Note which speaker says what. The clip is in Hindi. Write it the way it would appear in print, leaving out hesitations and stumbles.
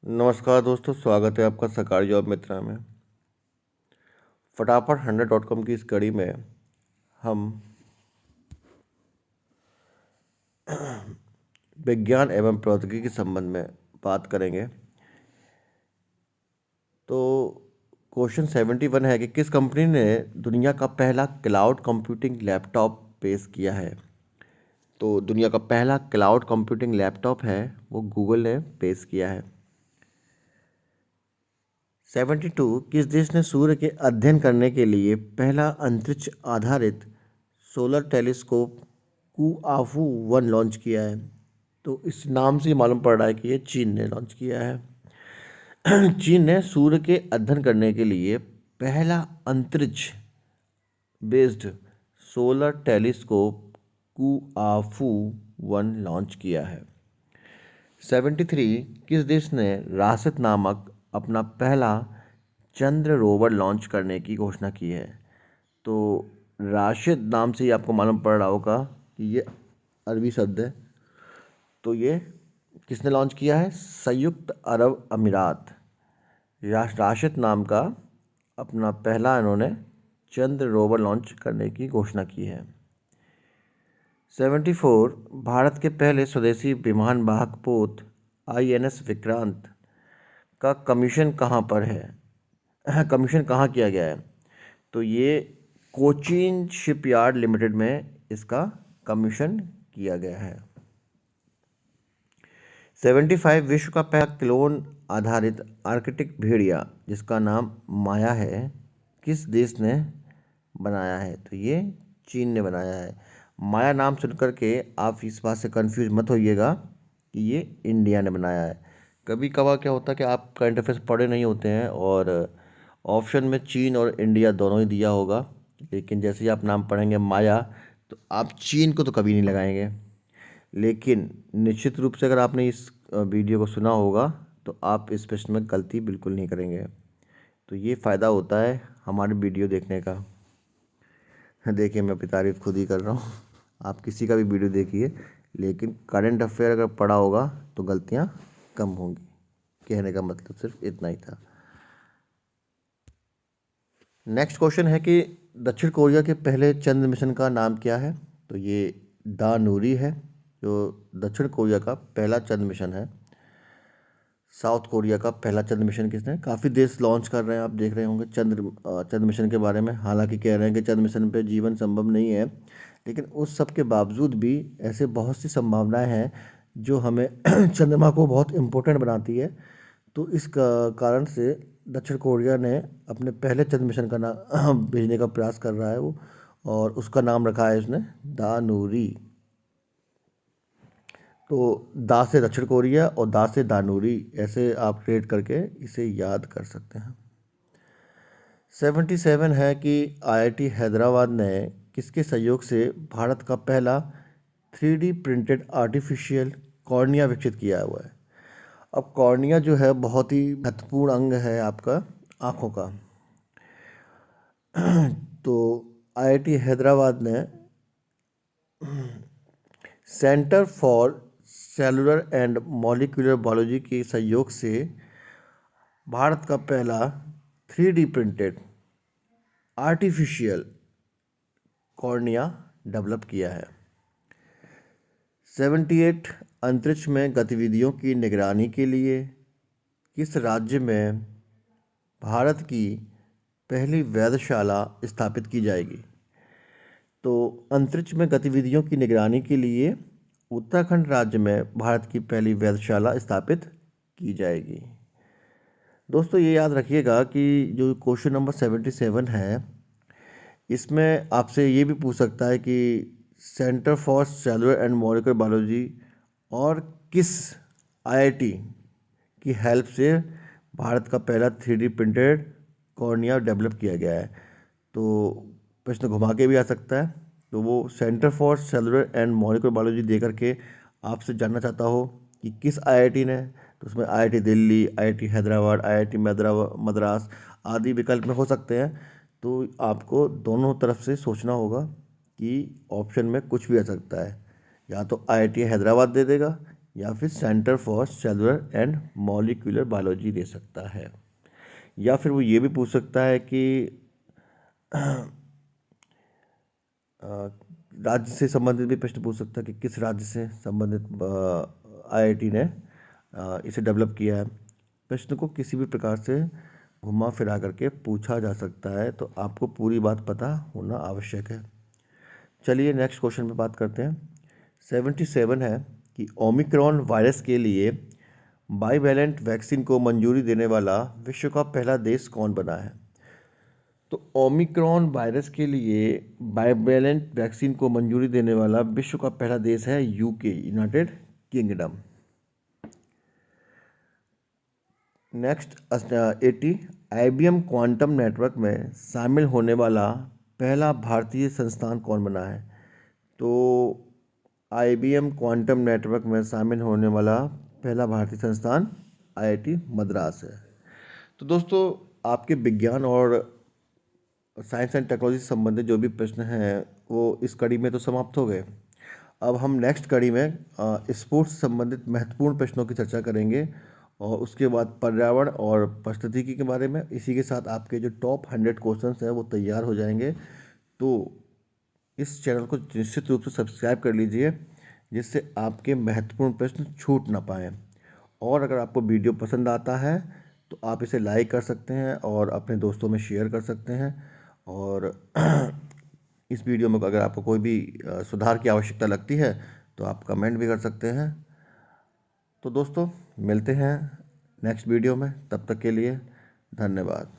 Speaker 1: नमस्कार दोस्तों, स्वागत है आपका सरकारी जॉब मित्रा में। फटाफट 100.com की इस कड़ी में हम विज्ञान एवं प्रौद्योगिकी के संबंध में बात करेंगे। तो क्वेश्चन 71 है कि किस कंपनी ने दुनिया का पहला क्लाउड कंप्यूटिंग लैपटॉप पेश किया है। तो दुनिया का पहला क्लाउड कंप्यूटिंग लैपटॉप है वो गूगल ने पेश किया है। 72 किस देश ने सूर्य के अध्ययन करने के लिए पहला अंतरिक्ष आधारित सोलर टेलीस्कोप कुआफू 1 लॉन्च किया है। तो इस नाम से मालूम पड़ रहा है कि ये चीन ने लॉन्च किया है। चीन ने सूर्य के अध्ययन करने के लिए पहला अंतरिक्ष बेस्ड सोलर टेलीस्कोप कुआफू 1 लॉन्च किया है। 73 किस देश ने राशिद नामक अपना पहला चंद्र रोवर लॉन्च करने की घोषणा की है। तो राशिद नाम से ही आपको मालूम पड़ रहा होगा कि ये अरबी शब्द है। तो ये किसने लॉन्च किया है? संयुक्त अरब अमीरात राशिद नाम का अपना पहला इन्होंने चंद्र रोवर लॉन्च करने की घोषणा की है। 74 भारत के पहले स्वदेशी विमान वाहक पोत INS विक्रांत का कमीशन कहाँ पर है? कमीशन कहाँ किया गया है? तो ये कोचीन शिपयार्ड लिमिटेड में इसका कमीशन किया गया है। 75 विश्व का पहला क्लोन आधारित आर्कटिक भेड़िया जिसका नाम माया है किस देश ने बनाया है? तो ये चीन ने बनाया है। माया नाम सुनकर के आप इस बात से कंफ्यूज मत होइएगा कि ये इंडिया ने बनाया है। कभी कभार क्या होता है कि आप करंट अफेयर्स पढ़े नहीं होते हैं और ऑप्शन में चीन और इंडिया दोनों ही दिया होगा, लेकिन जैसे ही आप नाम पढ़ेंगे माया तो आप चीन को तो कभी नहीं लगाएंगे। लेकिन निश्चित रूप से अगर आपने इस वीडियो को सुना होगा तो आप इस प्रश्न में गलती बिल्कुल नहीं करेंगे। तो ये फ़ायदा होता है हमारे वीडियो देखने का। देखिए, मैं अपनी तारीफ खुद ही कर रहा हूँ। आप किसी का भी वीडियो देखिए, लेकिन करंट अफेयर अगर पढ़ा होगा तो गलतियाँ कम होंगी। कहने का मतलब सिर्फ इतना ही था। नेक्स्ट क्वेश्चन है कि दक्षिण कोरिया के पहले चंद्र मिशन का नाम क्या है? तो ये दानूरी है, जो दक्षिण कोरिया का पहला चंद्र मिशन है। साउथ कोरिया का पहला चंद्र मिशन किसने? काफ़ी देश लॉन्च कर रहे हैं, आप देख रहे होंगे चंद्र मिशन के बारे में। हालांकि कह रहे हैं कि चंद्र मिशन पे जीवन संभव नहीं है, लेकिन उस सब के बावजूद भी ऐसे बहुत सी संभावनाएं हैं जो हमें चंद्रमा को बहुत इम्पोर्टेंट बनाती है। तो इस कारण से दक्षिण कोरिया ने अपने पहले चंद्र मिशन का नाम भेजने का प्रयास कर रहा है वो, और उसका नाम रखा है उसने दानूरी। तो दा से दक्षिण कोरिया और दा से दानूरी, ऐसे आप रेट करके इसे याद कर सकते हैं। 77 है कि IIT हैदराबाद ने किसके सहयोग से भारत का पहला 3D प्रिंटेड आर्टिफिशियल कॉर्निया विकसित किया हुआ है। अब कॉर्निया जो है बहुत ही महत्वपूर्ण अंग है आपका आँखों का। तो IIT हैदराबाद ने centre for cellular and molecular biology के सहयोग से भारत का पहला 3D printed artificial cornea develop किया है। 78 अंतरिक्ष में गतिविधियों की निगरानी के लिए किस राज्य में भारत की पहली वेधशाला स्थापित की जाएगी? तो अंतरिक्ष में गतिविधियों की निगरानी के लिए उत्तराखंड राज्य में भारत की पहली वेधशाला स्थापित की जाएगी। दोस्तों, ये याद रखिएगा कि जो क्वेश्चन नंबर 77 है, इसमें आपसे ये भी पूछ सकता है कि centre for cellular and molecular biology और किस IIT की हेल्प से भारत का पहला 3D प्रिंटेड कॉर्निया डेवलप किया गया है। तो प्रश्न घुमा के भी आ सकता है। तो वो centre for cellular and molecular biology दे करके आपसे जानना चाहता हो कि किस IIT ने। तो उसमें IIT Delhi, IIT Hyderabad, IIT Madras आदि विकल्प में हो सकते हैं। तो आपको दोनों तरफ से सोचना होगा कि ऑप्शन में कुछ भी आ सकता है। या तो IIT हैदराबाद दे देगा या फिर centre for cellular and molecular biology दे सकता है। या फिर वो ये भी पूछ सकता है कि राज्य से संबंधित भी प्रश्न पूछ सकता है कि किस राज्य से संबंधित आईआईटी ने इसे डेवलप किया है। प्रश्न को किसी भी प्रकार से घुमा फिरा करके पूछा जा सकता है, तो आपको पूरी बात पता होना आवश्यक है। चलिए नेक्स्ट क्वेश्चन पे बात करते हैं। 77 है कि ओमिक्रॉन वायरस के लिए बाईवैलेंट वैक्सीन को मंजूरी देने वाला विश्व का पहला देश कौन बना है? तो ओमिक्रॉन वायरस के लिए बाईवैलेंट वैक्सीन को मंजूरी देने वाला विश्व का पहला देश है UK, United kingdom. Next 80, IBM quantum network में शामिल होने वाला पहला भारतीय संस्थान कौन बना है? तो आईबीएम क्वांटम नेटवर्क में शामिल होने वाला पहला भारतीय संस्थान आईआईटी मद्रास है। तो दोस्तों, आपके विज्ञान और साइंस एंड टेक्नोलॉजी से संबंधित जो भी प्रश्न हैं वो इस कड़ी में तो समाप्त हो गए। अब हम नेक्स्ट कड़ी में स्पोर्ट्स से संबंधित महत्वपूर्ण प्रश्नों की चर्चा करेंगे और उसके बाद पर्यावरण और पारिस्थितिकी के बारे में। इसी के साथ आपके जो टॉप 100 क्वेश्चंस हैं वो तैयार हो जाएंगे। तो इस चैनल को निश्चित रूप से सब्सक्राइब कर लीजिए, जिससे आपके महत्वपूर्ण प्रश्न छूट ना पाएँ। और अगर आपको वीडियो पसंद आता है तो आप इसे लाइक कर सकते हैं और अपने दोस्तों में शेयर कर सकते हैं। और इस वीडियो में अगर आपको कोई भी सुधार की आवश्यकता लगती है तो आप कमेंट भी कर सकते हैं। तो दोस्तों, मिलते हैं नेक्स्ट वीडियो में, तब तक के लिए धन्यवाद।